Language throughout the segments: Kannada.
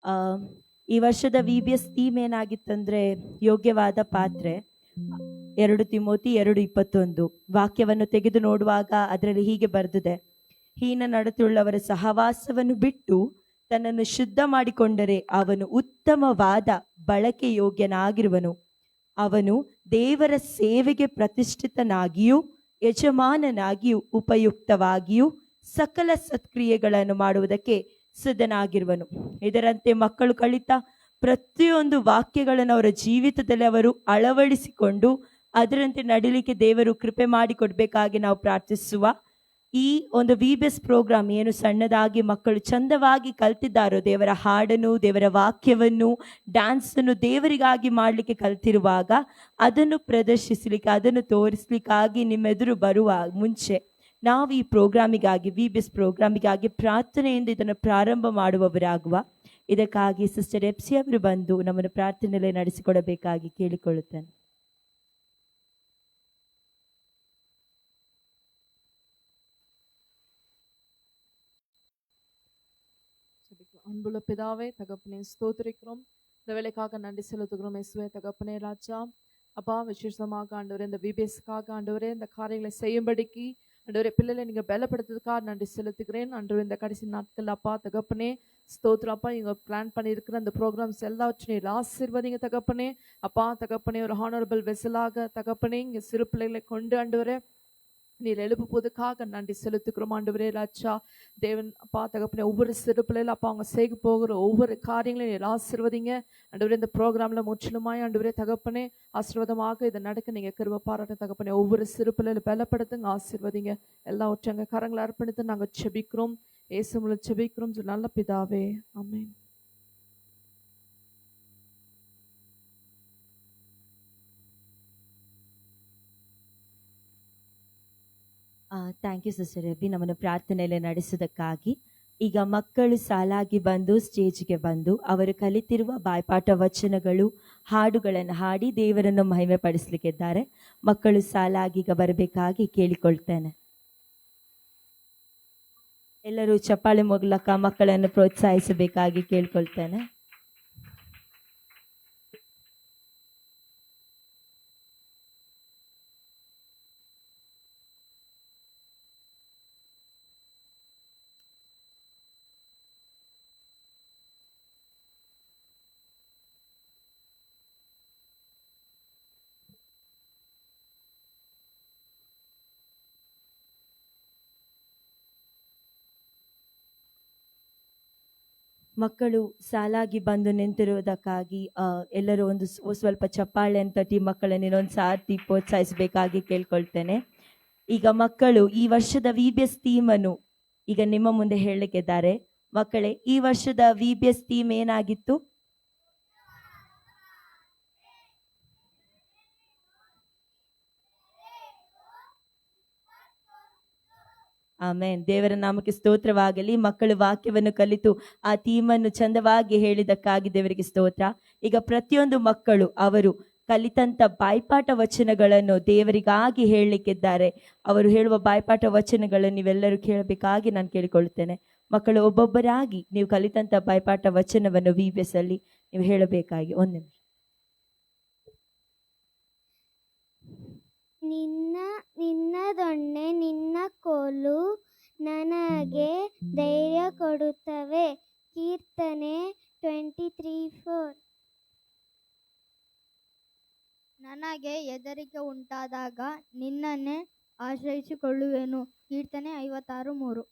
ಆ, ಈ ವರ್ಷದ VBS ಥೀಮ್ ಏನಾಗಿತ್ತಂದ್ರೆ ಯೋಗ್ಯವಾದ ಪಾತ್ರೆ. 2 ತಿಮೋತಿ 2:21 ವಾಕ್ಯವನ್ನು ತೆಗೆದು ನೋಡುವಾಗ ಅದರಲ್ಲಿ ಹೀಗೆ ಬರೆದಿದೆ: ಹೀನ ನಡತೆಯುಳ್ಳವರ ಸಹವಾಸವನ್ನು ಬಿಟ್ಟು ತನ್ನನ್ನು ಶುದ್ಧ ಮಾಡಿಕೊಂಡರೆ ಅವನು ಉತ್ತಮವಾದ ಬಳಕೆ ಯೋಗ್ಯನಾಗಿರುವನು. ಅವನು ದೇವರ ಸೇವೆಗೆ ಪ್ರತಿಷ್ಠಿತನಾಗಿಯೂ ಯಜಮಾನನಾಗಿಯೂ ಉಪಯುಕ್ತವಾಗಿಯೂ ಸಕಲ ಸತ್ಕ್ರಿಯೆಗಳನ್ನು ಮಾಡುವುದಕ್ಕೆ ಸಿದ್ಧನಾಗಿರುವನು. ಇದರಂತೆ ಮಕ್ಕಳು ಕಲಿತ ಪ್ರತಿಯೊಂದು ವಾಕ್ಯಗಳನ್ನು ಅವರ ಜೀವಿತದಲ್ಲಿ ಅವರು ಅಳವಡಿಸಿಕೊಂಡು ಅದರಂತೆ ನಡಿಲಿಕ್ಕೆ ದೇವರು ಕೃಪೆ ಮಾಡಿಕೊಡ್ಬೇಕಾಗಿ ನಾವು ಪ್ರಾರ್ಥಿಸುವ. ಈ ಒಂದು VBS ಪ್ರೋಗ್ರಾಮ್ ಏನು ಸಣ್ಣದಾಗಿ ಮಕ್ಕಳು ಚಂದವಾಗಿ ಕಲ್ತಿದ್ದಾರೋ, ದೇವರ ಹಾಡನ್ನು, ದೇವರ ವಾಕ್ಯವನ್ನು, ಡ್ಯಾನ್ಸನ್ನು ದೇವರಿಗಾಗಿ ಮಾಡಲಿಕ್ಕೆ ಕಲ್ತಿರುವಾಗ ಅದನ್ನು ಪ್ರದರ್ಶಿಸಲಿಕ್ಕೆ, ಅದನ್ನು ತೋರಿಸ್ಲಿಕ್ಕಾಗಿ ನಿಮ್ಮೆದುರು ಬರುವ ಮುಂಚೆ ನಾವು ಈ ಪ್ರೋಗ್ರಾಮಿಗಾಗಿ, VBS ಪ್ರೋಗ್ರಾಮಿಗಾಗಿ ಪ್ರಾರ್ಥನೆಯಿಂದ ಇದನ್ನು ಪ್ರಾರಂಭ ಮಾಡುವವರಾಗುವ. ಇದಕ್ಕಾಗಿ ಸಿಸ್ಟರ್ ಎಪ್ಸಿ ಅವರು ಬಂದು ನಮ್ಮನ್ನು ಪ್ರಾರ್ಥನೆಯಲ್ಲಿ ನಡೆಸಿಕೊಡಬೇಕಾಗಿ ಕೇಳಿಕೊಳ್ಳುತ್ತೇನೆ. அன்புள்ள பிதாவே, தகப்பனே ஸ்தோத்திரிக்கிறோம். இந்த வேலைக்காக நன்றி செலுத்துகிறோம். இயேசுவே தகப்பனே ராஜா, அப்பா விசேஷமாக ஆண்டவரே இந்த VBSக்காக ஆண்டவரே இந்த காரியங்களை செய்யும்படிக்கு ஆண்டவரே பிள்ளைகளை நீங்க பலப்படுத்துறதுக்காக நன்றி செலுத்துகிறேன். ஆண்டவரே இந்த கடைசி நாட்கள் அப்பா தகப்பனே ஸ்தோத்திரம் அப்பா, நீங்க பிளான் பண்ணியிருக்கிற அந்த ப்ரோக்ராம்ஸ் எல்லாவற்றையும் நீர் ஆசீர்வதிங்க தகப்பனே. அப்பா தகப்பனே ஒரு ஹானரபிள் வெசலாக தகப்பனே இங்க சிறு பிள்ளைகளை கொண்டு ஆண்டவரே நீர் எழுப்புவதற்காக நன்றி செலுத்துக்கிறோம். ஆண்டவரே ராஜா, தேவன் அப்பா தகப்பனே ஒவ்வொரு சிறு பிள்ளைகள் அப்பா அவங்க செய்ய போகிற ஒவ்வொரு காரியங்களையும் நீர் ஆசீர்வதிங்க ஆண்டவரே. இந்த ப்ரோக்ராம்ல முற்றிலுமாய் ஆண்டவரே தகப்பனே ஆசீர்வாதமாக இதை நடக்க நீங்க கிருபை பாராட்ட தகப்பனே. ஒவ்வொரு சிறு பிள்ளைகளை பலப்படுத்துங்க, ஆசீர்வதிங்க. எல்லாவற்றையும் அங்கே கரங்களை அர்ப்பணித்து நாங்கள் செபிக்கிறோம். இயேசு மூலம் செபிக்கிறோம் நல்ல பிதாவே, ஆமென். ಥ್ಯಾಂಕ್ ಯು ಸಿಸ್ಟರ್ ಎಬ್ಬಿ, ನಮ್ಮನ್ನು ಪ್ರಾರ್ಥನೆಯಲ್ಲಿ ನಡೆಸುವುದಕ್ಕಾಗಿ. ಈಗ ಮಕ್ಕಳು ಸಾಲಾಗಿ ಬಂದು ಸ್ಟೇಜ್ಗೆ ಬಂದು ಅವರು ಕಲಿತಿರುವ ಬಾಯ್ಪಾಠ ವಚನಗಳು, ಹಾಡುಗಳನ್ನು ಹಾಡಿ ದೇವರನ್ನು ಮಹಿಮೆ ಪಡಿಸಲಿಕ್ಕಿದ್ದಾರೆ. ಮಕ್ಕಳು ಸಾಲಾಗಿ ಈಗ ಬರಬೇಕಾಗಿ ಕೇಳಿಕೊಳ್ತೇನೆ. ಎಲ್ಲರೂ ಚಪ್ಪಾಳೆ ಮೂಲಕ ಮಕ್ಕಳನ್ನು ಪ್ರೋತ್ಸಾಹಿಸಬೇಕಾಗಿ ಕೇಳ್ಕೊಳ್ತೇನೆ. ಮಕ್ಕಳು ಸಾಲಾಗಿ ಬಂದು ನಿಂತಿರುವುದಕ್ಕಾಗಿ ಎಲ್ಲರೂ ಒಂದು ಸ್ವಲ್ಪ ಚಪ್ಪಾಳೆಯನ್ನು ತಟ್ಟಿ ಮಕ್ಕಳನ್ನು ಇನ್ನೊಂದು ಸಾರ್ತಿ ಪ್ರೋತ್ಸಾಹಿಸಬೇಕಾಗಿ ಕೇಳ್ಕೊಳ್ತೇನೆ. ಈಗ ಮಕ್ಕಳು ಈ ವರ್ಷದ VBS ಥೀಮನ್ನು ಈಗ ನಿಮ್ಮ ಮುಂದೆ ಹೇಳಲಿಕ್ಕಿದ್ದಾರೆ. ಮಕ್ಕಳೇ, ಈ ವರ್ಷದ VBS ಥೀಮ್ ಏನಾಗಿತ್ತು? ಆಮೇನ್. ದೇವರ ನಾಮಕ್ಕೆ ಸ್ತೋತ್ರವಾಗಲಿ. ಮಕ್ಕಳು ವಾಕ್ಯವನ್ನು ಕಲಿತು ಆ ಥೀಮನ್ನು ಚಂದವಾಗಿ ಹೇಳಿದಕ್ಕಾಗಿ ದೇವರಿಗೆ ಸ್ತೋತ್ರ. ಈಗ ಪ್ರತಿಯೊಂದು ಮಕ್ಕಳು ಅವರು ಕಲಿತಂತ ಬಾಯ್ಪಾಠ ವಚನಗಳನ್ನು ದೇವರಿಗಾಗಿ ಹೇಳಲಿಕ್ಕಿದ್ದಾರೆ. ಅವರು ಹೇಳುವ ಬಾಯ್ಪಾಠ ವಚನಗಳನ್ನು ನೀವೆಲ್ಲರೂ ಕೇಳಬೇಕಾಗಿ ನಾನು ಕೇಳಿಕೊಳ್ಳುತ್ತೇನೆ. ಮಕ್ಕಳು ಒಬ್ಬೊಬ್ಬರಾಗಿ ನೀವು ಕಲಿತಂತ ಬಾಯ್ಪಾಠ ವಚನವನ್ನು VBS ಅಲ್ಲಿ ನೀವು ಹೇಳಬೇಕಾಗಿ. ಒಂದು ನಿಮಿಷ. ನಿನ್ನ ದೊಣ್ಣೆ ನಿನ್ನ ಕೋಲು ನನಗೆ ಧೈರ್ಯ ಕೊಡುತ್ತವೆ. ಕೀರ್ತನೆ 23:4. ನನಗೆ ಹೆದರಿಕೆ ಉಂಟಾದಾಗ ನಿನ್ನನ್ನೇ ಆಶ್ರಯಿಸಿಕೊಳ್ಳುವೆನು. ಕೀರ್ತನೆ 56:3.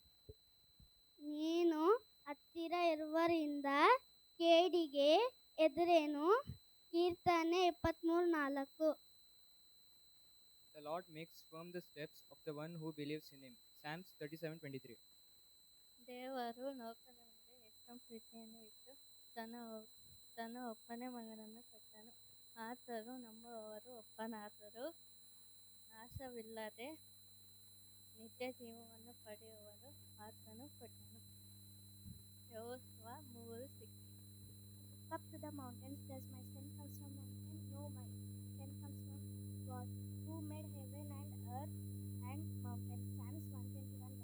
ನೀನು ಹತ್ತಿರ ಇರುವರಿಂದ ಕೇಡಿಗೆ ಎದುರೇನು. ಕೀರ್ತನೆ 23:4. The Lord makes firm the steps of the one who believes in him. Psalms 37:23. ದೇವರು ಲೋಕದ ಮೇಲೆ ಎಷ್ಟು ಪ್ರೀತಿಯನ್ನು ಇಟ್ಟು ತನ್ನ ಒಪ್ಪನೇ ಮಗನನ್ನು ಕೊಟ್ಟನು. ಆತನು ನಂಬುವವರು ಒಪ್ಪನಾದರೂ ನಾಶವಿಲ್ಲದೆ ನಿತ್ಯ ಜೀವವನ್ನು ಪಡೆಯುವರು ಆತನು ಕೊಟ್ಟನು. ಯೆಹೋಶುವ 3:6. Up to the mountains, does my strength comes from mountain? No, my strength comes from God, who made heaven and earth and mountains. Psalms 121:1.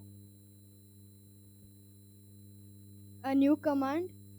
A new command,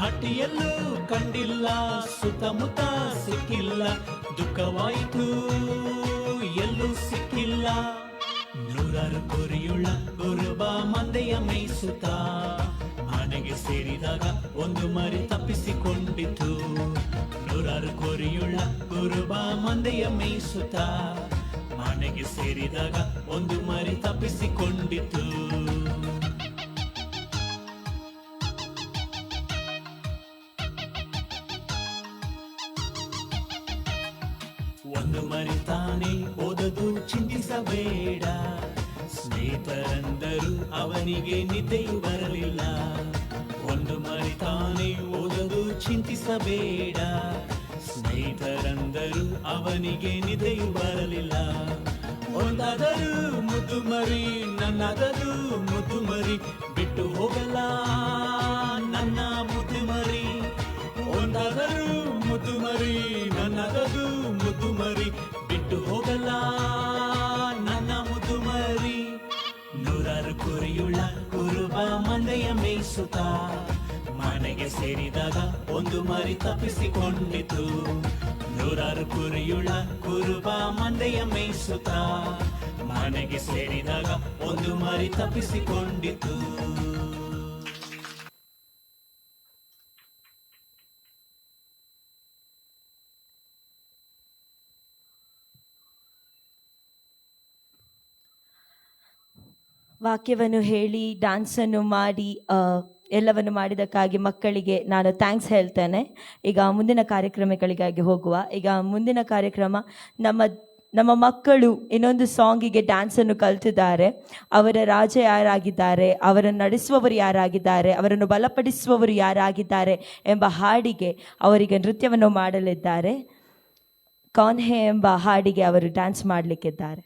ಹಟ್ಟಿಯಲ್ಲೂ ಕಂಡಿಲ್ಲ, ಸುತ್ತಮುತ್ತ ಸಿಕ್ಕಿಲ್ಲ, ದುಃಖವಾಯಿತು ಎಲ್ಲೂ ಸಿಕ್ಕಿಲ್ಲ. ನೂರಾರು ಕುರಿಯುಳ್ಳ ಕುರುಬ ಮಂದೆಯ ಮೇಯಿಸುತ್ತ ಮನೆಗೆ ಸೇರಿದಾಗ ಒಂದು ಮರಿ ತಪ್ಪಿಸಿಕೊಂಡಿತು. ನೂರಾರು ಕುರಿಯುಳ್ಳ ಕುರುಬ ಮಂದೆಯ ಮೇಯಿಸುತ್ತ ಮನೆಗೆ ಸೇರಿದಾಗ ಒಂದು ಮರಿ ತಪ್ಪಿಸಿಕೊಂಡಿತು. ಒಂದು ಮರಿ ತಾನೇ ಓದದು ಚಿಂತಿಸಬೇಡ, ಸ್ನೇಹಿತರಂದರು ಅವನಿಗೆ ನಿದ್ದೆಯು ಬರಲಿಲ್ಲ. ಒಂದು ಮರಿ ತಾನೇ ಓದದು ಚಿಂತಿಸಬೇಡ, ಸ್ನೇಹಿತರಂದರು ಅವನಿಗೆ ನಿದ್ದೆಯು ಬರಲಿಲ್ಲ. ಒಂದಾದರೂ ಮುದ್ದು ಮರಿ, ನನ್ನಾದರೂ ಮುದ್ದು ಮರಿ, ಬಿಟ್ಟು ಹೋಗಲ್ಲ ನನ್ನ ಮುದ್ದು ಮರಿ. ಒಂದಾದರೂ ಮುದ್ದು ಮರಿ, ನನ್ನದದು ಮುದ್ದು ಮರಿ, ಬಿಟ್ಟು ಹೋಗಲ್ಲ ನನ್ನ ಮುದ್ದು ಮರಿ. ನೂರಾರು ಕುರಿಯುಳ್ಳ ಕುರುಬ ಮಂದೆಯ ಮೇಯಿಸುತ್ತ ಮನೆಗೆ ಸೇರಿದಾಗ ಒಂದು ಮರಿ ತಪ್ಪಿಸಿಕೊಂಡಿತು. ನೂರಾರು ಕುರಿಯುಳ್ಳ ಕುರುಬ ಮಂದೆಯ ಮೇಯಿಸುತ್ತ ಮನೆಗೆ ಸೇರಿದಾಗ ಒಂದು ಮರಿ ತಪ್ಪಿಸಿಕೊಂಡಿತು. ವಾಕ್ಯವನ್ನು ಹೇಳಿ ಡ್ಯಾನ್ಸನ್ನು ಮಾಡಿ ಎಲ್ಲವನ್ನು ಮಾಡಿದ್ದಕ್ಕಾಗಿ ಮಕ್ಕಳಿಗೆ ನಾನು ಥ್ಯಾಂಕ್ಸ್ ಹೇಳ್ತೇನೆ. ಈಗ ಮುಂದಿನ ಕಾರ್ಯಕ್ರಮಗಳಿಗಾಗಿ ಹೋಗುವ. ಈಗ ಮುಂದಿನ ಕಾರ್ಯಕ್ರಮ ನಮ್ಮ ಮಕ್ಕಳು ಇನ್ನೊಂದು ಸಾಂಗಿಗೆ ಡ್ಯಾನ್ಸನ್ನು ಕಲ್ತಿದ್ದಾರೆ. ಅವರ ರಾಜ ಯಾರಾಗಿದ್ದಾರೆ, ಅವರನ್ನು ನಡೆಸುವವರು ಯಾರಾಗಿದ್ದಾರೆ, ಅವರನ್ನು ಬಲಪಡಿಸುವವರು ಯಾರಾಗಿದ್ದಾರೆ ಎಂಬ ಹಾಡಿಗೆ ಅವರಿಗೆ ನೃತ್ಯವನ್ನು ಮಾಡಲಿದ್ದಾರೆ. ಕೌನ್ ಹೇ ಎಂಬ ಹಾಡಿಗೆ ಅವರು ಡ್ಯಾನ್ಸ್ ಮಾಡಲಿಕ್ಕಿದ್ದಾರೆ.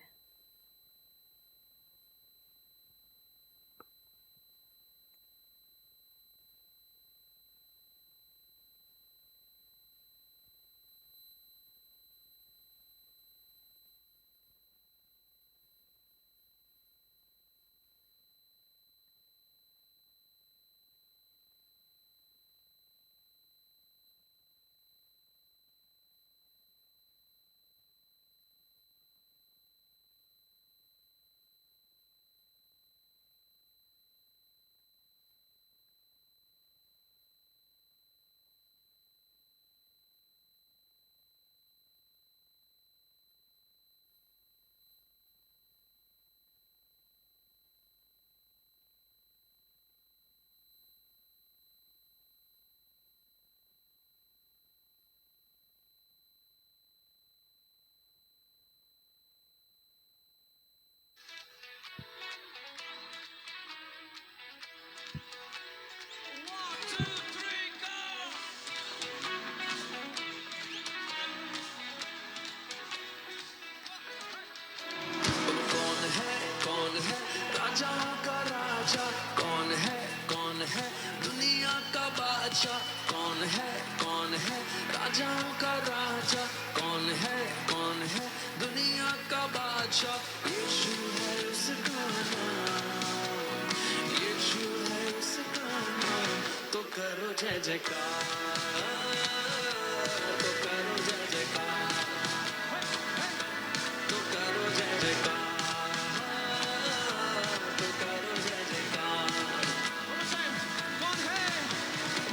कौन है राजाओं का राजा, कौन है दुनिया का बादशाह। यीशु है उसका नाम, यीशु है उसका नाम। तो करो जय जयकार, तो करो जय जयकार, तो करो जय जयकार, तो करो जय जयकार।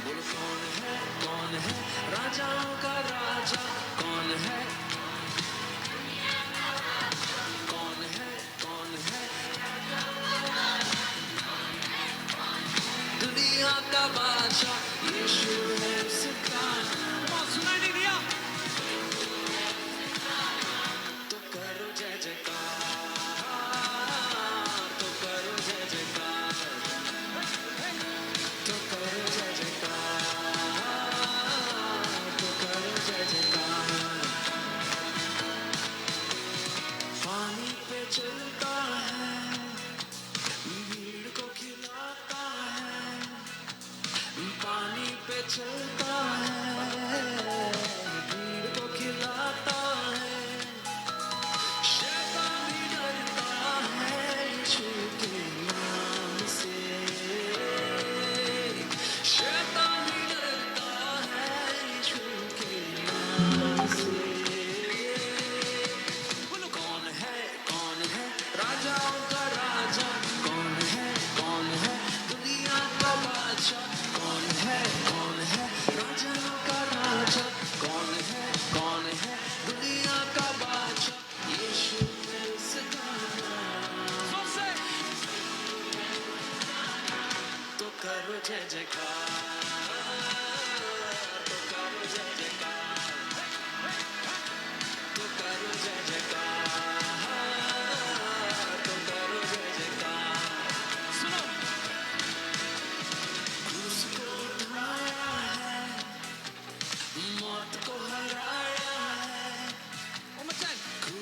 बोलो कौन है राजाओं का राजा, कौन है दुनिया का बादशाह। यीशु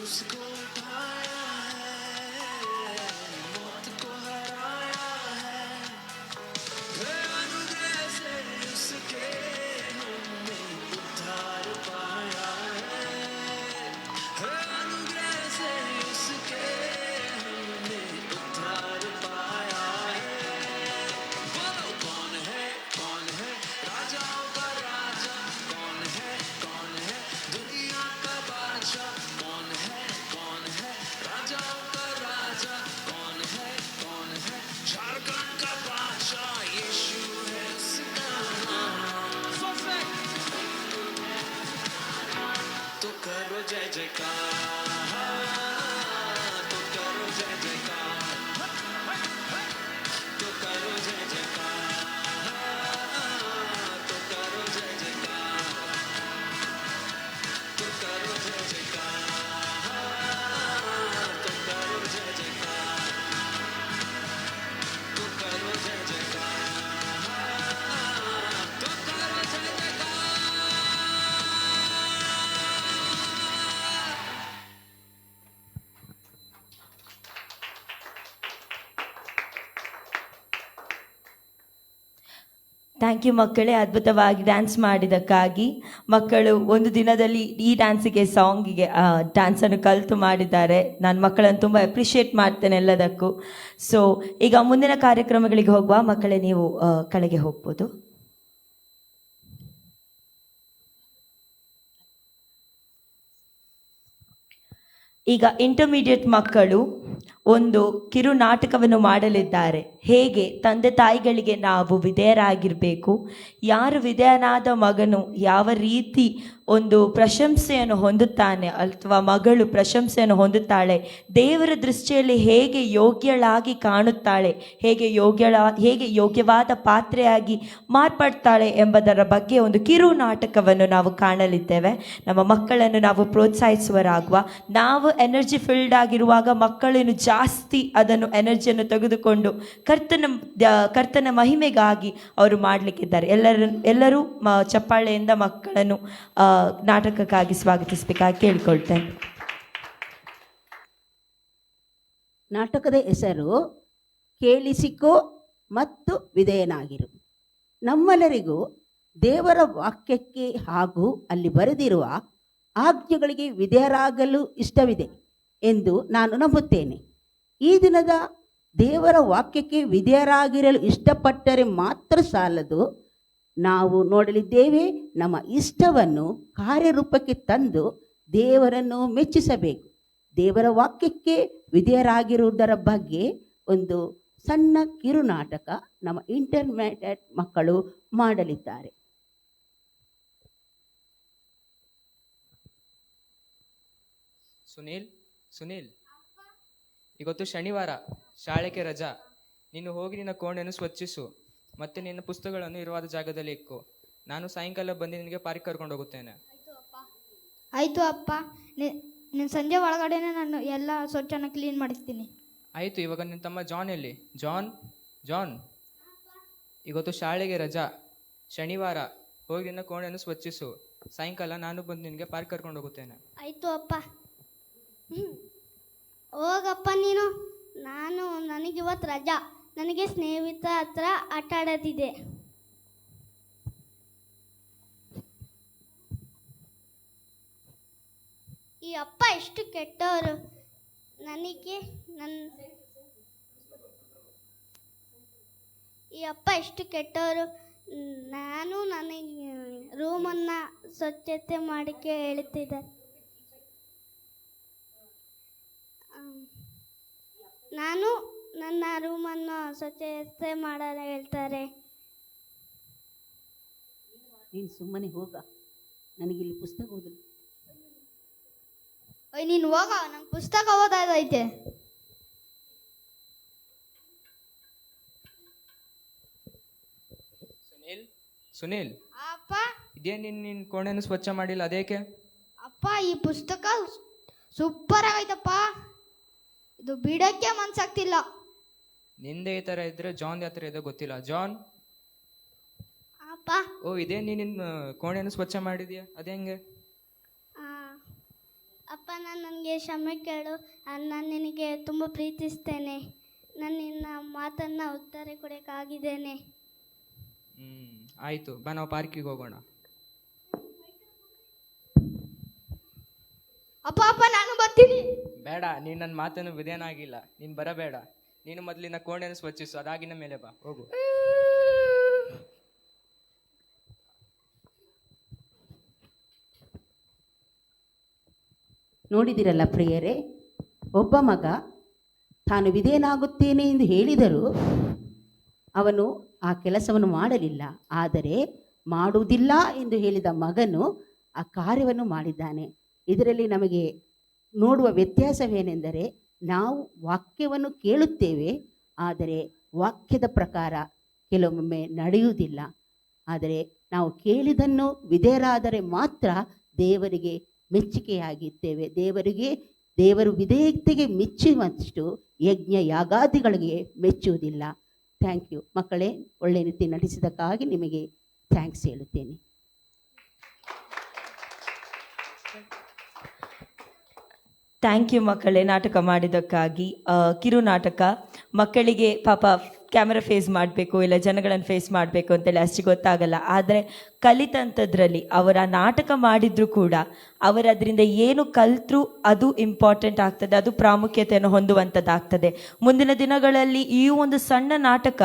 उसको उठाया है, मौत को हराया है। अनुग्रह से उसके हमने उद्धार पाया है। अनुग्रह से उसके हमने उद्धार पाया है। बोलो कौन है राजाओं का राजा, कौन है दुनिया का बादशाह, कौन है राजाओं का राजा, कौन है झारखंड का बादशाह, यीशु है उसका नाम। तो करो जय जयकार, तो करो जय जयकार, तो करो जय जयकार, तो करो जय जयकार, तो करो जय जयकार, तो करो जय जयकार, तो करो जय जयकार, तो करो जय जयकार। ಥ್ಯಾಂಕ್ ಯು ಮಕ್ಕಳೇ, ಅದ್ಭುತವಾಗಿ ಡ್ಯಾನ್ಸ್ ಮಾಡಿದ್ದಕ್ಕಾಗಿ. ಮಕ್ಕಳು ಒಂದು ದಿನದಲ್ಲಿ ಈ ಸಾಂಗಿಗೆ ಡ್ಯಾನ್ಸನ್ನು ಕಲಿತು ಮಾಡಿದ್ದಾರೆ. ನಾನು ಮಕ್ಕಳನ್ನು ತುಂಬ ಅಪ್ರಿಷಿಯೇಟ್ ಮಾಡ್ತೇನೆ ಎಲ್ಲದಕ್ಕೂ. ಸೊ ಈಗ ಮುಂದಿನ ಕಾರ್ಯಕ್ರಮಗಳಿಗೆ ಹೋಗುವ. ಮಕ್ಕಳೇ, ನೀವು ಕೆಳಗೆ ಹೋಗ್ಬೋದು. ಈಗ ಇಂಟರ್ಮೀಡಿಯೇಟ್ ಮಕ್ಕಳು ಒಂದು ಕಿರು ನಾಟಕವನ್ನು ಮಾಡಲಿದ್ದಾರೆ. ಹೇಗೆ ತಂದೆ ತಾಯಿಗಳಿಗೆ ನಾವು ವಿಧೇಯರಾಗಿರಬೇಕು, ಯಾರು ವಿಧೇಯನಾದ ಮಗನು ಯಾವ ರೀತಿ ಒಂದು ಪ್ರಶಂಸೆಯನ್ನು ಹೊಂದುತ್ತಾನೆ ಅಥವಾ ಮಗಳು ಪ್ರಶಂಸೆಯನ್ನು ಹೊಂದುತ್ತಾಳೆ, ದೇವರ ದೃಷ್ಟಿಯಲ್ಲಿ ಹೇಗೆ ಯೋಗ್ಯಳಾಗಿ ಕಾಣುತ್ತಾಳೆ, ಹೇಗೆ ಯೋಗ್ಯವಾದ ಪಾತ್ರೆಯಾಗಿ ಮಾರ್ಪಡ್ತಾಳೆ ಎಂಬುದರ ಬಗ್ಗೆ ಒಂದು ಕಿರು ನಾಟಕವನ್ನು ನಾವು ಕಾಣಲಿದ್ದೇವೆ. ನಮ್ಮ ಮಕ್ಕಳನ್ನು ನಾವು ಪ್ರೋತ್ಸಾಹಿಸುವರಾಗುವ. ನಾವು ಎನರ್ಜಿ ಫಿಲ್ಡ್ ಆಗಿರುವಾಗ ಮಕ್ಕಳನ್ನು ಜಾಸ್ತಿ ಅದನ್ನು ಎನರ್ಜಿಯನ್ನು ತೆಗೆದುಕೊಂಡು ಕರ್ತನ ಮಹಿಮೆಗಾಗಿ ಅವರು ಮಾಡಲಿಕ್ಕಿದ್ದಾರೆ. ಎಲ್ಲರೂ ಚಪ್ಪಾಳೆಯಿಂದ ಮಕ್ಕಳನ್ನು ನಾಟಕಕ್ಕಾಗಿ ಸ್ವಾಗತಿಸಬೇಕಾಗಿ ಕೇಳಿಕೊಳ್ತೇನೆ. ನಾಟಕದ ಹೆಸರು ಕೇಳಿಸಿಕೋ ಮತ್ತು ವಿಧೇಯನಾಗಿರು. ನಮ್ಮೆಲ್ಲರಿಗೂ ದೇವರ ವಾಕ್ಯಕ್ಕೆ ಹಾಗೂ ಅಲ್ಲಿ ಬರೆದಿರುವ ಆಜ್ಞೆಗಳಿಗೆ ವಿಧೇಯರಾಗಲು ಇಷ್ಟವಿದೆ ಎಂದು ನಾನು ನಂಬುತ್ತೇನೆ. ಈ ದಿನದ ದೇವರ ವಾಕ್ಯಕ್ಕೆ ವಿಧೇಯರಾಗಿರಲು ಇಷ್ಟಪಟ್ಟರೆ ಮಾತ್ರ ಸಾಲದು, ನಾವು ನೋಡಲಿದ್ದೇವೆ ನಮ್ಮ ಇಷ್ಟವನ್ನು ಕಾರ್ಯರೂಪಕ್ಕೆ ತಂದು ದೇವರನ್ನು ಮೆಚ್ಚಿಸಬೇಕು. ದೇವರ ವಾಕ್ಯಕ್ಕೆ ವಿಧೇಯರಾಗಿರುವುದರ ಬಗ್ಗೆ ಒಂದು ಸಣ್ಣ ಕಿರುನಾಟಕ ನಮ್ಮ ಇಂಟರ್ಮೀಡಿಯೇಟ್ ಮಕ್ಕಳು ಮಾಡಲಿದ್ದಾರೆ. ಸುನೀಲ್, ಇವತ್ತು ಶನಿವಾರ, ಶಾಲೆಗೆ ರಜಾ. ನೀನು ಹೋಗಿ ನಿನ್ನ ಕೋಣೆಯನ್ನು ಸ್ವಚ್ಛಿಸು ಮತ್ತೆ ನಿನ್ನ ಪುಸ್ತಕಗಳನ್ನು ಇರುವಾದ ಜಾಗದಲ್ಲಿ ಇಕ್ಕು. ನಾನು ಸಾಯಂಕಾಲ ಬಂದು ನಿನಗೆ ಪಾರ್ಕ್ ಕರ್ಕೊಂಡು ಹೋಗುತ್ತೇನೆ. ಆಯಿತು ಅಪ್ಪ. ನೀನು ಸಂಜೆ ಒಳಗಡೆನೆ ನಾನು ಎಲ್ಲ ಸ್ವಚ್ಛನ ಕ್ಲೀನ್ ಮಾಡಿಸ್ತೀನಿ. ಆಯಿತು. ಇವಾಗ ನಿನ್ನ ತಮ್ಮ ಜಾನ್ ಎಲ್ಲಿ? ಜಾನ್, ಇವತ್ತು ಶಾಲೆಗೆ ರಜಾ, ಶನಿವಾರ, ಹೋಗಿ ನಿನ್ನ ಕೋಣೆಯನ್ನು ಸ್ವಚ್ಛಿಸು. ಸಾಯಂಕಾಲ ನಾನು ಬಂದು ನಿನಗೆ ಪಾರ್ಕ್ ಕರ್ಕೊಂಡು ಹೋಗುತ್ತೇನೆ. ಆಯಿತು ಅಪ್ಪ. ಹೋಗಪ್ಪ ನೀನು. ನನಗಿವತ್ತು ರಜಾ. ನನಗೆ ಸ್ನೇಹಿತ ಹತ್ರ ಆಟ ಆಡೋದಿದೆ. ಈ ಅಪ್ಪ ಎಷ್ಟು ಕೆಟ್ಟವರು. ಈ ಅಪ್ಪ ಎಷ್ಟು ಕೆಟ್ಟವರು. ನನಗೆ ರೂಮನ್ನು ಸ್ವಚ್ಛತೆ ಮಾಡಿಕೆ ಹೇಳ್ತಿದ್ದಾರೆ. ನನ್ನ ರೂಮನ್ನು ಸ್ವಚ್ಛತೆ ಮಾಡಲು ಹೇಳ್ತಾರೆ. ನೀನು ಸುಮ್ಮನೆ ಹೋಗ, ನನಗಿಲ್ಲಿ ಪುಸ್ತಕ ಓದಲು. ನೀನು ಹೋಗ, ನಂಗೆ ಪುಸ್ತಕ ಓದೋದೈತೆ. ಸುನೀಲ್, ಅಪ್ಪ, ಇದೇ ನಿನ್ನ ಕೋಣೆಯನ್ನು ಸ್ವಚ್ಛ ಮಾಡಿಲ್ಲ, ಅದೇಕೆ? ಅಪ್ಪ, ಈ ಪುಸ್ತಕ ಸೂಪರ್ ಆಗೈತಪ್ಪ. ಇದು ಬಿಡಕ್ಕೆ ಮನ್ಸಾಗ್ತಿಲ್ಲ. ನಿಂದೆ ಈ ತರ ಇದ್ರೆ ಜಾನ್ ಯಾವ ತರ ಇದೆ ಗೊತ್ತಿಲ್ಲ. ಜಾನ್, ಅಪ್ಪ, ಓ ಇದೇ ನಿನ್ನ ಕೋಣೆಯನ್ನು ಸ್ವಚ್ಛ ಮಾಡಿದ್ಯಾ? ಅದೇ ಹೆಂಗೆ? ಅಪ್ಪ ನಾನು ನನಗೆ ಕ್ಷಮೆ ಕೇಳು. ನಾನು ನಿನಗೆ ತುಂಬ ಪ್ರೀತಿಸ್ತೇನೆ. ನಾನು ನಿನ್ನ ಮಾತನ್ನು ಉತ್ತರ ಕೊಡೋಕ್ಕಾಗಿದ್ದೇನೆ. ಆಯಿತು, ಬಾ ನಾವು ಪಾರ್ಕಿಗೆ ಹೋಗೋಣ. ಅಪ್ಪ ಅಪ್ಪ ನಾನು ಬರ್ತೀನಿ. ಬೇಡ, ನೀನು ನನ್ನ ಮಾತನ್ನು ವಿಧೇಯನಾಗಿಲ್ಲ. ನೀನು ಬರಬೇಡ. ನೀನು ಮೊದಲಿನ ಕೋಣೆಯನ್ನು ಸ್ವಚ್ಛಿಸು, ಅದಾಗಿನ ಮೇಲೆ ಬಾ, ಹೋಗು. ನೋಡಿದಿರಲ್ಲ ಪ್ರಿಯರೇ, ಒಬ್ಬ ಮಗ ತಾನು ವಿಧೇಯನಾಗುತ್ತೇನೆ ಎಂದು ಹೇಳಿದರೂ ಅವನು ಆ ಕೆಲಸವನ್ನು ಮಾಡಲಿಲ್ಲ. ಆದರೆ ಮಾಡುವುದಿಲ್ಲ ಎಂದು ಹೇಳಿದ ಮಗನು ಆ ಕಾರ್ಯವನ್ನು ಮಾಡಿದ್ದಾನೆ. ಇದರಲ್ಲಿ ನಮಗೆ ನೋಡುವ ವ್ಯತ್ಯಾಸವೇನೆಂದರೆ, ನಾವು ವಾಕ್ಯವನ್ನು ಕೇಳುತ್ತೇವೆ, ಆದರೆ ವಾಕ್ಯದ ಪ್ರಕಾರ ಕೆಲವೊಮ್ಮೆ ನಡೆಯುವುದಿಲ್ಲ. ಆದರೆ ನಾವು ಕೇಳಿದನ್ನು ವಿಧೇಯರಾದರೆ ಮಾತ್ರ ದೇವರಿಗೆ ಮೆಚ್ಚುಗೆಯಾಗಿದ್ದೇವೆ. ದೇವರು ವಿಧೇಯತೆಗೆ ಮೆಚ್ಚುವಷ್ಟು ಯಜ್ಞ ಯಾಗಾದಿಗಳಿಗೆ ಮೆಚ್ಚುವುದಿಲ್ಲ. ಥ್ಯಾಂಕ್ ಯು ಮಕ್ಕಳೇ, ಒಳ್ಳೆಯ ರೀತಿ ನಡೆಸಿದ್ದಕ್ಕಾಗಿ ನಿಮಗೆ ಥ್ಯಾಂಕ್ಸ್ ಹೇಳುತ್ತೇನೆ. ಥ್ಯಾಂಕ್ ಯು ಮಕ್ಕಳೇ, ನಾಟಕ ಮಾಡಿದ್ದಕ್ಕಾಗಿ. ಕಿರು ನಾಟಕ ಮಕ್ಕಳಿಗೆ ಪಾಪ ಕ್ಯಾಮ್ರಾ ಫೇಸ್ ಮಾಡಬೇಕು, ಇಲ್ಲ ಜನಗಳನ್ನು ಫೇಸ್ ಮಾಡಬೇಕು ಅಂತೇಳಿ ಅಷ್ಟು ಗೊತ್ತಾಗಲ್ಲ. ಆದರೆ ಕಲಿತಂಥದ್ರಲ್ಲಿ ಅವರ ನಾಟಕ ಮಾಡಿದರೂ ಕೂಡ ಅವರದರಿಂದ ಏನು ಕಲಿತರೂ ಅದು ಇಂಪಾರ್ಟೆಂಟ್ ಆಗ್ತದೆ, ಅದು ಪ್ರಾಮುಖ್ಯತೆಯನ್ನು ಹೊಂದುವಂಥದ್ದಾಗ್ತದೆ. ಮುಂದಿನ ದಿನಗಳಲ್ಲಿ ಈ ಒಂದು ಸಣ್ಣ ನಾಟಕ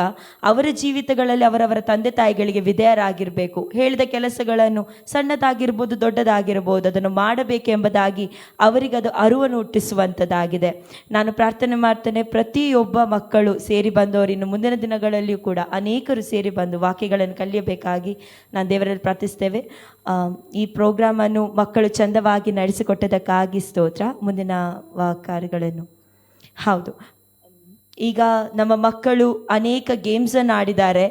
ಅವರ ಜೀವಿತಗಳಲ್ಲಿ ಅವರವರ ತಂದೆ ತಾಯಿಗಳಿಗೆ ವಿಧೇಯರಾಗಿರಬೇಕು. ಹೇಳಿದ ಕೆಲಸಗಳನ್ನು ಸಣ್ಣದಾಗಿರ್ಬೋದು ದೊಡ್ಡದಾಗಿರ್ಬೋದು ಅದನ್ನು ಮಾಡಬೇಕೆಂಬುದಾಗಿ ಅವರಿಗೆ ಅದು ಅರಿವನ್ನು ಹುಟ್ಟಿಸುವಂಥದ್ದಾಗಿದೆ. ನಾನು ಪ್ರಾರ್ಥನೆ ಮಾಡ್ತೇನೆ, ಪ್ರತಿಯೊಬ್ಬ ಮಕ್ಕಳು ಸೇರಿ ಬಂದವರು ಇನ್ನು ಮುಂದಿನ ದಿನಗಳಲ್ಲಿಯೂ ಕೂಡ ಅನೇಕರು ಸೇರಿ ಬಂದು ವಾಕ್ಯಗಳನ್ನು ಕಲಿಯಬೇಕಾಗಿ ನಾನು ದೇವರಲ್ಲಿ ಪ್ರಾರ್ಥಿಸ್ತೇವೆ. ಈ ಪ್ರೋಗ್ರಾಮನ್ನು ಮಕ್ಕಳು ಚಂದವಾಗಿ ನಡೆಸಿಕೊಟ್ಟದಕ್ಕಾಗಿ ಸ್ತೋತ್ರ. ಮುಂದಿನ ಕಾರ್ಯಗಳನ್ನು ಹೌದು, ಈಗ ನಮ್ಮ ಮಕ್ಕಳು ಅನೇಕ ಗೇಮ್ಸನ್ನು ಆಡಿದ್ದಾರೆ,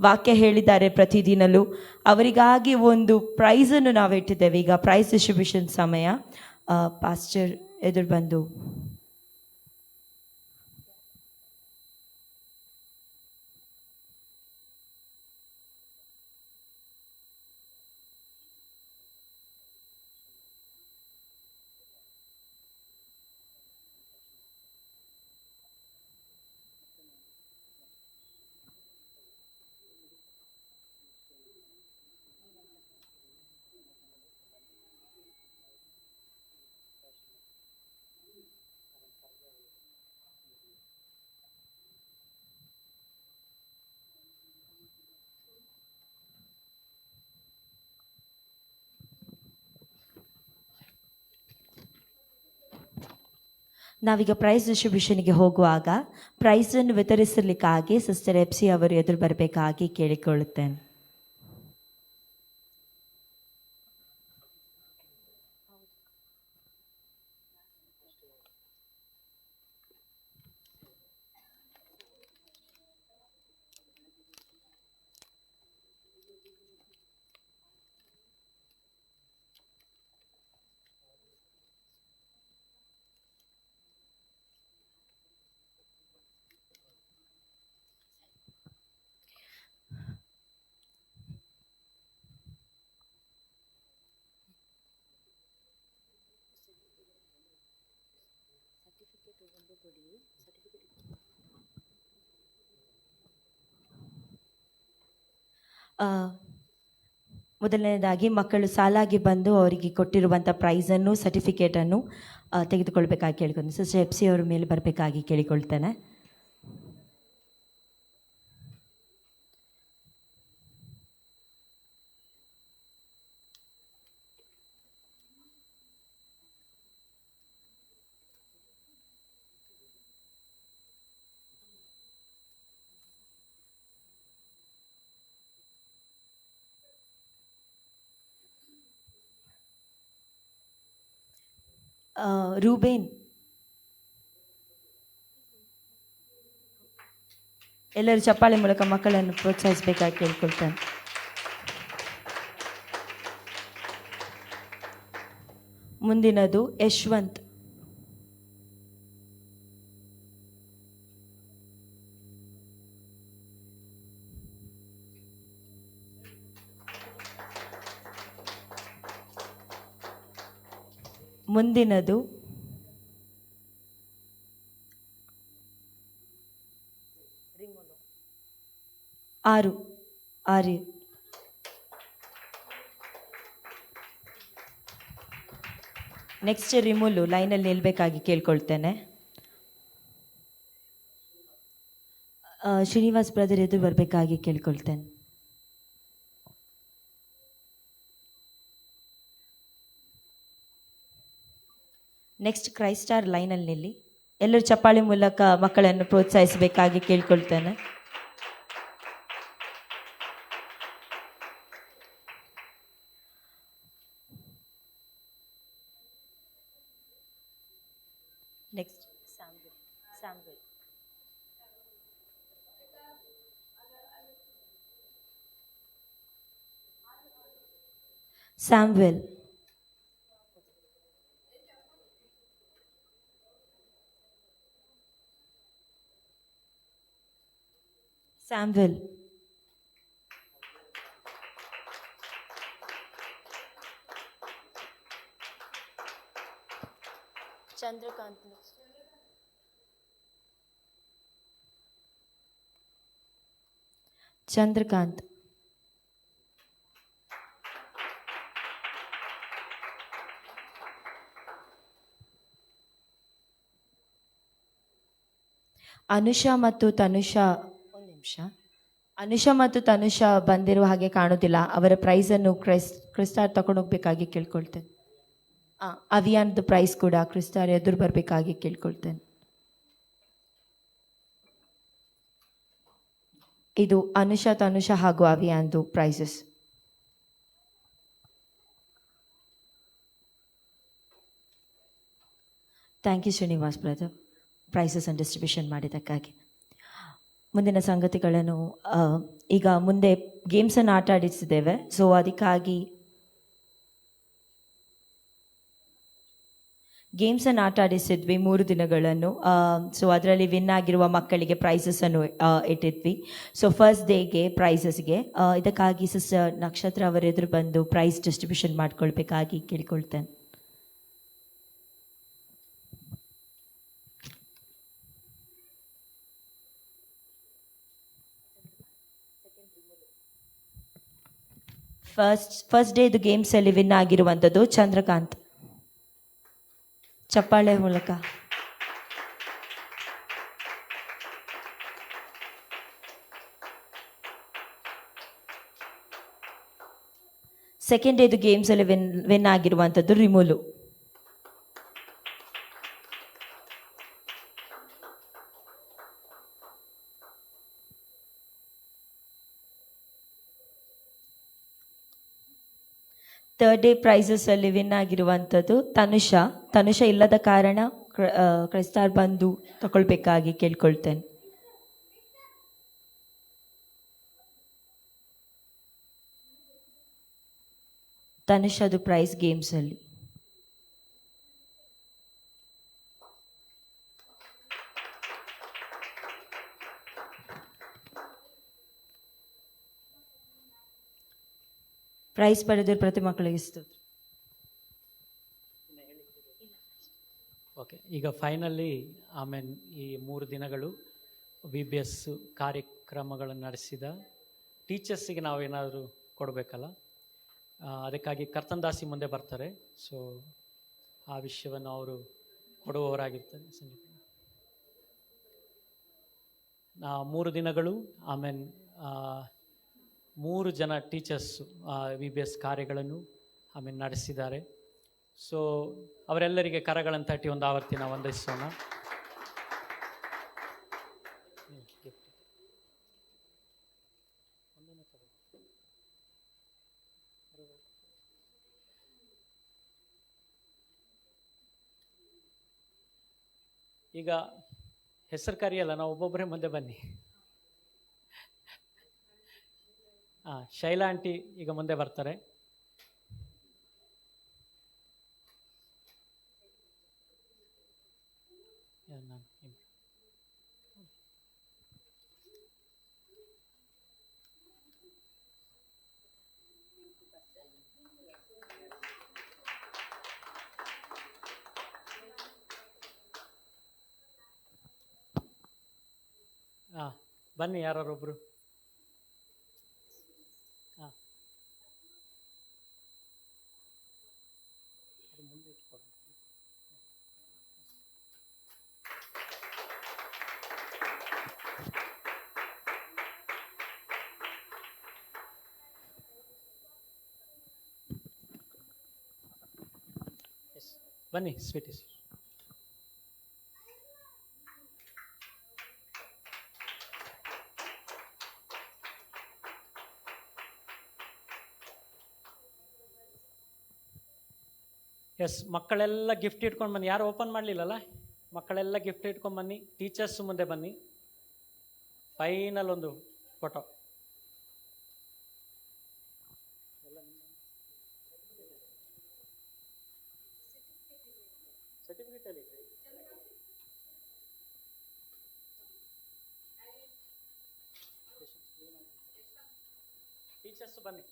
ವಾಕ್ಯ ಹೇಳಿದ್ದಾರೆ ಪ್ರತಿದಿನಲೂ. ಅವರಿಗಾಗಿ ಒಂದು ಪ್ರೈಸನ್ನು ನಾವು ಇಟ್ಟಿದ್ದೇವೆ. ಈಗ ಪ್ರೈಸ್ ಡಿಸ್ಟ್ರಿಬ್ಯೂಷನ್ ಸಮಯ. ಪಾಸ್ಟರ್ ಎದುರು ಬಂದು ನಾವೀಗ ಪ್ರೈಸ್ ಡಿಸ್ಟ್ರಿಬ್ಯೂಷನ್ಗೆ ಹೋಗುವಾಗ ಪ್ರೈಸನ್ನು ವಿತರಿಸಲಿಕ್ಕಾಗಿ ಸಿಸ್ಟರ್ ಎಪ್ಸಿ ಅವರು ಎದುರು ಬರಬೇಕಾಗಿ ಕೇಳಿಕೊಳ್ಳುತ್ತೇನೆ. ಮೊದಲನೇದಾಗಿ ಮಕ್ಕಳು ಸಾಲಾಗಿ ಬಂದು ಅವರಿಗೆ ಕೊಟ್ಟಿರುವಂಥ ಪ್ರೈಸನ್ನು ಸರ್ಟಿಫಿಕೇಟನ್ನು ತೆಗೆದುಕೊಳ್ಬೇಕಾಗಿ ಕೇಳ್ಕೊಂಡು ಸಿಸ್ಟರ್ ಎಪ್ಸಿ ಅವರ ಮೇಲೆ ಬರಬೇಕಾಗಿ ಕೇಳಿಕೊಳ್ತೇನೆ. ರೂಬೇನ್, ಎಲ್ಲರೂ ಚಪ್ಪಾಳೆ ಮೂಲಕ ಮಕ್ಕಳನ್ನು ಪ್ರೋತ್ಸಾಹಿಸಬೇಕಾಗಿ ಕೇಳ್ಕೊಳ್ತಾನೆ. ಮುಂದಿನದು ಯಶ್ವಂತ್. ಮುಂದಿನದು ಆರು. ನೆಕ್ಸ್ಟ್ ರಿಮುಲು ಲೈನಲ್ಲಿ ನಿಲ್ಬೇಕಾಗಿ ಕೇಳ್ಕೊಳ್ತೇನೆ. ಶ್ರೀನಿವಾಸ್ ಬ್ರದರ್ ಎದುರು ಬರಬೇಕಾಗಿ ಕೇಳ್ಕೊಳ್ತೇನೆ. ನೆಕ್ಸ್ಟ್ ಕ್ರೈಸ್ಟಾರ್ ಲೈನಲ್ಲಿ ನಿಲ್ಲಿ. ಎಲ್ಲರೂ ಚಪ್ಪಾಳೆ ಮೂಲಕ ಮಕ್ಕಳನ್ನು ಪ್ರೋತ್ಸಾಹಿಸಬೇಕಾಗಿ ಕೇಳ್ಕೊಳ್ತೇನೆ. Next Samuel. Samuel. Samuel. Chandrakant. Chandrakant. Anusha ಮತ್ತು ತನುಷಾ, ಒಂದು ನಿಮಿಷ. ಅನುಷಾ ಮತ್ತು ತನುಷಾ ಬಂದಿರುವ ಹಾಗೆ ಕಾಣುತ್ತಿಲ್ಲ. ಅವರ ಪ್ರೈಸನ್ನು ಕ್ರಿಸ್ಟಾರ್ ತಗೊಂಡೋಗ್ಬೇಕಾಗಿ ಕೇಳ್ಕೊಳ್ತೇನೆ. ಅವಿಯಾನ್ದು ಪ್ರೈಸ್ ಕೂಡ ಕ್ರಿಸ್ಟಾರ್ ಎದುರು ಬರಬೇಕಾಗಿ ಕೇಳ್ಕೊಳ್ತೇನೆ. ಇದು ಅನುಷಾ, ತನುಷಾ ಹಾಗೂ ಅವಿಯಾನ್ದು prizes. Thank you Srinivas brother, prizes ಅನ್ನು ಡಿಸ್ಟ್ರಿಬ್ಯೂಷನ್ ಮಾಡಿದ್ದಕ್ಕಾಗಿ. ಮುಂದಿನ ಸಂಗತಿಗಳನ್ನು ಈಗ ಮುಂದೆ ಗೇಮ್ಸನ್ನು ಆಟ ಆಡಿಸಿದ್ದೇವೆ. ಸೊ ಅದಕ್ಕಾಗಿ ಗೇಮ್ಸನ್ನು ಆಟ ಆಡಿಸಿದ್ವಿ 3 ದಿನಗಳನ್ನು. ಸೊ ಅದರಲ್ಲಿ ವಿನ್ ಆಗಿರುವ ಮಕ್ಕಳಿಗೆ ಪ್ರೈಸಸ್ಸನ್ನು ಇಟ್ಟಿದ್ವಿ. ಸೊ ಫಸ್ಟ್ ಡೇಗೆ ಪ್ರೈಸಸ್ಗೆ ಇದಕ್ಕಾಗಿ ಸಿಸ್ಟರ್ ನಕ್ಷತ್ರ ಅವರ ಎದುರು ಬಂದು ಪ್ರೈಸ್ ಡಿಸ್ಟ್ರಿಬ್ಯೂಷನ್ ಮಾಡ್ಕೊಳ್ಬೇಕಾಗಿ ಕೇಳಿಕೊಳ್ತೇನೆ. ಫಸ್ಟ್ ಡೇ ಇದು ಗೇಮ್ಸಲ್ಲಿ ವಿನ್ ಆಗಿರುವಂಥದ್ದು ಚಂದ್ರಕಾಂತ್. ಚಪ್ಪಾಳೆ ಮೂಲಕ. ಸೆಕೆಂಡ್ ಡೇ ಇದು ಗೇಮ್ಸಲ್ಲಿ ವಿನ್ ಆಗಿರುವಂಥದ್ದು ರಿಮುಲು. ಥರ್ಡ್ ಡೇ ಪ್ರೈಸಸ್ ಅಲ್ಲಿ ವಿನ್ ಆಗಿರುವಂಥದ್ದು ತನುಷಾ ಇಲ್ಲದ ಕಾರಣ ಕ್ರಿಸ್ಟಾರ್ ಬಂದು ತಗೊಳ್ಬೇಕಾಗಿ ಕೇಳ್ಕೊಳ್ತೇನೆ. ತನುಷಾದು ಪ್ರೈಸ್ ಗೇಮ್ಸ್ ಅಲ್ಲಿ. ಪ್ರೈಸ್ ಪಡೆದ ಪ್ರತಿ ಮಕ್ಕಳಿಗೆ ಸ್ತೋತ್ರ. ಓಕೆ, ಈಗ ಫೈನಲಿ ಆಮೇಲೆ ಈ 3 ದಿನಗಳು VBS ಕಾರ್ಯಕ್ರಮಗಳನ್ನು ನಡೆಸಿದ ಟೀಚರ್ಸಿಗೆ ನಾವೇನಾದರೂ ಕೊಡಬೇಕಲ್ಲ, ಅದಕ್ಕಾಗಿ ಕರ್ತನ್ ದಾಸಿ ಮುಂದೆ ಬರ್ತಾರೆ. ಸೊ ಆ ವಿಷಯವನ್ನು ಅವರು ಕೊಡುವವರಾಗಿರ್ತಾರೆ. 3 ದಿನಗಳು ಆಮೇಲೆ 3 ಜನ ಟೀಚರ್ಸು VBS ಕಾರ್ಯಗಳನ್ನು ಆಮೇಲೆ ನಡೆಸಿದ್ದಾರೆ. ಸೊ ಅವರೆಲ್ಲರಿಗೆ ಕರಗಳನ್ನು ತಟ್ಟಿ ಒಂದು ಆವರ್ತಿ ನಾವು ವಂದಿಸೋಣ. ಈಗ ಹೆಸರು ಕರೆಯಲ್ಲ, ನಾವು ಒಬ್ಬೊಬ್ಬರೇ ಮುಂದೆ ಬನ್ನಿ. ಶೈಲಾ ಆಂಟಿ ಈಗ ಮುಂದೆ ಬರ್ತಾರೆ. ಹಾಂ, ಬನ್ನಿ ಯಾರೊಬ್ಬರು. ಹಾಂ, ಮುಂದೆ ಇಟ್ಕೊಡಿ. ಬನ್ನಿ ಸ್ವೀಟಿ. ಎಸ್, ಮಕ್ಕಳೆಲ್ಲ ಗಿಫ್ಟ್ ಇಟ್ಕೊಂಡು ಬನ್ನಿ. ಯಾರು ಓಪನ್ ಮಾಡಲಿಲ್ಲಲ್ಲ? ಮಕ್ಕಳೆಲ್ಲ ಗಿಫ್ಟ್ ಇಟ್ಕೊಂಡು ಬನ್ನಿ. ಟೀಚರ್ಸ್ ಮುಂದೆ ಬನ್ನಿ. ಫೈನಲ್ ಒಂದು ಫೋಟೋ. ಸರ್ಟಿಫಿಕೇಟ್ ಅಲ್ಲಿ ಟೀಚರ್ಸ್ ಬನ್ನಿ.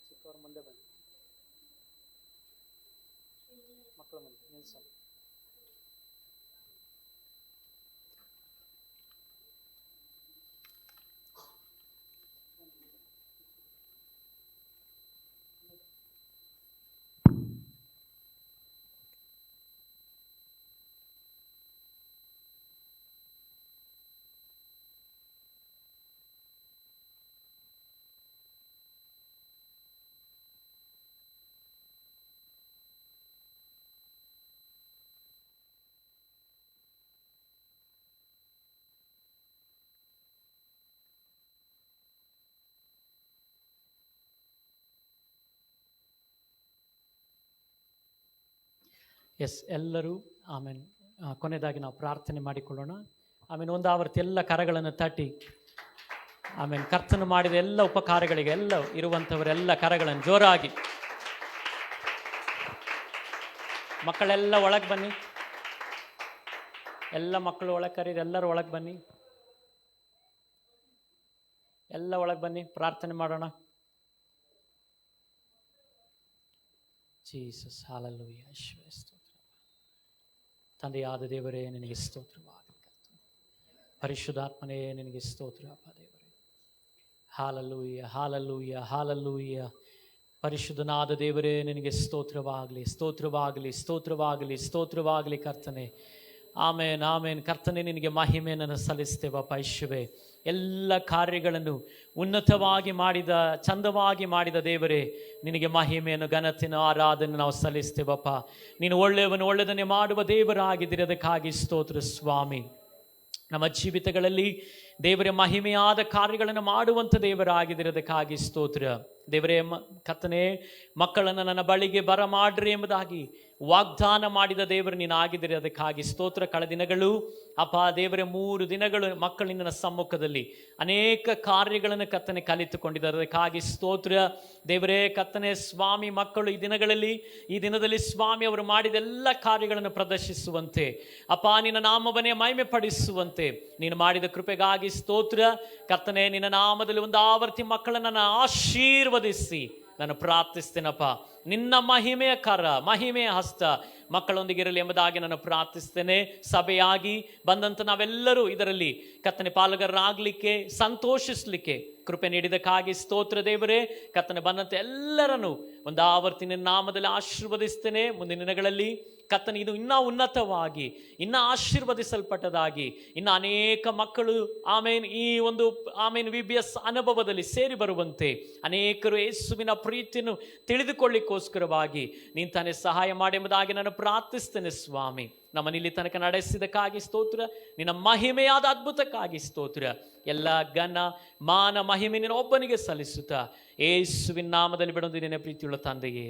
ಚಿಕ್ಕವ್ರ ಮುಂದೆ ಬನ್ನಿ. ಮಕ್ಕಳ ಮುಂದೆ ನಿಲ್ಸೋಣ. ಎಸ್, ಎಲ್ಲರೂ ಆಮೇಲೆ ಕೊನೆಯದಾಗಿ ನಾವು ಪ್ರಾರ್ಥನೆ ಮಾಡಿಕೊಳ್ಳೋಣ. ಆಮೇಲೆ ಒಂದು ಆವರ್ತಿ ಎಲ್ಲ ಕರಗಳನ್ನು ತಟ್ಟಿ ಆಮೇಲೆ ಕರ್ತನು ಮಾಡಿದ ಎಲ್ಲ ಉಪಕಾರಗಳಿಗೆ ಎಲ್ಲ ಇರುವಂಥವರೆಲ್ಲ ಕರಗಳನ್ನು ಜೋರಾಗಿ. ಮಕ್ಕಳೆಲ್ಲ ಒಳಗೆ ಬನ್ನಿ. ಎಲ್ಲ ಮಕ್ಕಳು ಒಳಗೆ ಕರೀರಿ. ಎಲ್ಲರೂ ಒಳಗೆ ಬನ್ನಿ. ಎಲ್ಲ ಒಳಗೆ ಬನ್ನಿ. ಪ್ರಾರ್ಥನೆ ಮಾಡೋಣ. Jesus, hallelujah. ಸ್ತೋತ್ರ. ತಂದೆಯಾದ ದೇವರೇ, ನಿನಗೆ ಸ್ತೋತ್ರವಾಗಲಿ. ಪರಿಶುದ್ಧಾತ್ಮನೇ, ನಿನಗೆ ಸ್ತೋತ್ರ ಅಪ್ಪ ದೇವರೇ. Hallelujah, hallelujah, hallelujah. ಪರಿಶುದ್ಧನಾದ ದೇವರೇ, ನಿನಗೆ ಸ್ತೋತ್ರವಾಗಲಿ, ಸ್ತೋತ್ರವಾಗಲಿ, ಸ್ತೋತ್ರವಾಗಲಿ, ಸ್ತೋತ್ರವಾಗಲಿ ಕರ್ತನೆ. ಆಮೇನ್, ಆಮೇನ್. ಕರ್ತನೆ, ನಿನಗೆ ಮಹಿಮೆಯನ್ನು ಸಲ್ಲಿಸ್ತೇವಪ್ಪ ಯೇಸುವೇ. ಎಲ್ಲ ಕಾರ್ಯಗಳನ್ನು ಉನ್ನತವಾಗಿ ಮಾಡಿದ, ಚಂದವಾಗಿ ಮಾಡಿದ ದೇವರೇ, ನಿನಗೆ ಮಹಿಮೆಯನ್ನು, ಘನತೆಯನ್ನು, ಆರಾಧನೆ ನಾವು ಸಲ್ಲಿಸ್ತೇವಪ್ಪ. ನೀನು ಒಳ್ಳೆಯವನು, ಒಳ್ಳೆಯದನ್ನೇ ಮಾಡುವ ದೇವರಾಗಿದ್ದೀರಿ. ಅದಕ್ಕಾಗಿ ಸ್ತೋತ್ರ ಸ್ವಾಮಿ. ನಮ್ಮ ಜೀವಿತಗಳಲ್ಲಿ ದೇವರೇ ಮಹಿಮೆಯಾದ ಕಾರ್ಯಗಳನ್ನು ಮಾಡುವಂಥ ದೇವರಾಗಿದ್ದೀರಿ. ಅದಕ್ಕಾಗಿ ಸ್ತೋತ್ರ ದೇವರೇ. ಕರ್ತನೇ, ಮಕ್ಕಳನ್ನು ನನ್ನ ಬಳಿಗೆ ಬರಮಾಡ್ರಿ ಎಂಬುದಾಗಿ ವಾಗ್ದಾನ ಮಾಡಿದ ದೇವರು ನೀನು ಆಗಿದ್ದೀರಿ. ಅದಕ್ಕಾಗಿ ಸ್ತೋತ್ರ. ಕಳೆದ ದಿನಗಳು ಅಪ್ಪ ದೇವರೇ, 3 ದಿನಗಳು ಮಕ್ಕಳು ನಿನ್ನ ಸಮ್ಮುಖದಲ್ಲಿ ಅನೇಕ ಕಾರ್ಯಗಳನ್ನು ಕರ್ತನೆ ಕಲಿತುಕೊಂಡಿದ್ದಾರೆ. ಅದಕ್ಕಾಗಿ ಸ್ತೋತ್ರ ದೇವರೇ. ಕರ್ತನೆ ಸ್ವಾಮಿ, ಮಕ್ಕಳು ಈ ದಿನದಲ್ಲಿ ಸ್ವಾಮಿ ಅವರು ಮಾಡಿದ ಎಲ್ಲ ಕಾರ್ಯಗಳನ್ನು ಪ್ರದರ್ಶಿಸುವಂತೆ ಅಪ್ಪ, ನಿನ್ನ ನಾಮವನ್ನೇ ಮಹಿಮೆ ಪಡಿಸುವಂತೆ ನೀನು ಮಾಡಿದ ಕೃಪೆಗಾಗಿ ಸ್ತೋತ್ರ ಕರ್ತನೆ. ನಿನ್ನ ನಾಮದಲ್ಲಿ ಒಂದು ಆವರ್ತಿ ಮಕ್ಕಳನ್ನು ಆಶೀರ್ವದಿಸಿ ನಾನು ಪ್ರಾರ್ಥಿಸ್ತೇನಪ್ಪ. ನಿನ್ನ ಮಹಿಮೆಯ ಕರ, ಮಹಿಮೆಯ ಹಸ್ತ ಮಕ್ಕಳೊಂದಿಗಿರಲಿ ಎಂಬುದಾಗಿ ನಾನು ಪ್ರಾರ್ಥಿಸ್ತೇನೆ. ಸಭೆಯಾಗಿ ಬಂದಂಥ ನಾವೆಲ್ಲರೂ ಇದರಲ್ಲಿ ಕರ್ತನೆ ಪಾಲುಗಾರರಾಗಲಿಕ್ಕೆ, ಸಂತೋಷಿಸಲಿಕ್ಕೆ ಕೃಪೆ ನೀಡಿದಕ್ಕಾಗಿ ಸ್ತೋತ್ರ ದೇವರೇ. ಕರ್ತನೆ ಬಂದಂಥ ಎಲ್ಲರನ್ನು ಒಂದು ಆವರ್ತಿ ನಿನ್ನ ನಾಮದಲ್ಲಿ ಆಶೀರ್ವದಿಸ್ತೇನೆ. ಮುಂದಿನ ದಿನಗಳಲ್ಲಿ ಕರ್ತನೆ ಇದು ಇನ್ನೂ ಉನ್ನತವಾಗಿ, ಇನ್ನೂ ಆಶೀರ್ವದಿಸಲ್ಪಟ್ಟದಾಗಿ, ಇನ್ನು ಅನೇಕ ಮಕ್ಕಳು ಆಮೇನ್ ಈ ಒಂದು ಆಮೇನ್ VBS ಅನುಭವದಲ್ಲಿ ಸೇರಿ ಬರುವಂತೆ ಅನೇಕರು ಯೇಸುವಿನ ಪ್ರೀತಿಯನ್ನು ತಿಳಿದುಕೊಳ್ಳಿಕ್ಕೋಸ್ಕರವಾಗಿ ನೀನು ತಾನೇ ಸಹಾಯ ಮಾಡಿ ಎಂಬುದಾಗಿ ನಾನು ಪ್ರಾರ್ಥಿಸ್ತೇನೆ ಸ್ವಾಮಿ. ನಮ್ಮನ್ನು ಇಲ್ಲಿ ತನಕ ನಡೆಸಿದಕ್ಕಾಗಿ ಸ್ತೋತ್ರ. ನಿನ್ನ ಮಹಿಮೆಯಾದ ಅದ್ಭುತಕ್ಕಾಗಿ ಸ್ತೋತ್ರ. ಎಲ್ಲ ಘನ ಮಾನ ಮಹಿಮೆ ನಿನ್ನ ಒಬ್ಬನಿಗೆ ಸಲ್ಲಿಸುತ್ತಾ ಯೇಸುವಿನ ನಾಮದಲ್ಲಿ ಬಿಡೋದು ನಿನ್ನ ಪ್ರೀತಿಯುಳ್ಳ ತಂದೆಯೇ.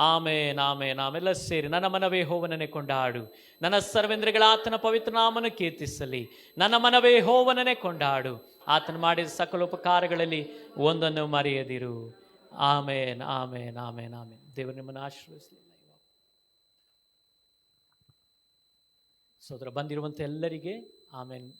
ಆಮೇನ್, ಆಮೇನ್. ನಾವೆಲ್ಲ ಸೇರಿ ನನ್ನ ಮನವೇ ಯೆಹೋವನನ್ನೇ ಕೊಂಡಾಡು, ನನ್ನ ಸರ್ವೇಂದ್ರಗಳ ಆತನ ಪವಿತ್ರ ನಾಮನ ಕೀರ್ತಿಸಲಿ. ನನ್ನ ಮನವೇ ಯೆಹೋವನನ್ನೇ ಕೊಂಡಾಡು, ಆತನ ಮಾಡಿದ ಸಕಲ ಉಪಕಾರಗಳಲ್ಲಿ ಒಂದನ್ನು ಮರೆಯದಿರು. ಆಮೇನ್, ಆಮೇನ್, ಆಮೇನ್, ಆಮೇನ್. ದೇವರು ನಿಮ್ಮನ್ನು ಆಶೀರ್ವದಿಸಲಿ. ಸ್ತೋತ್ರ. ಬಂದಿರುವಂಥ ಎಲ್ಲರಿಗೆ ಆಮೇನ್.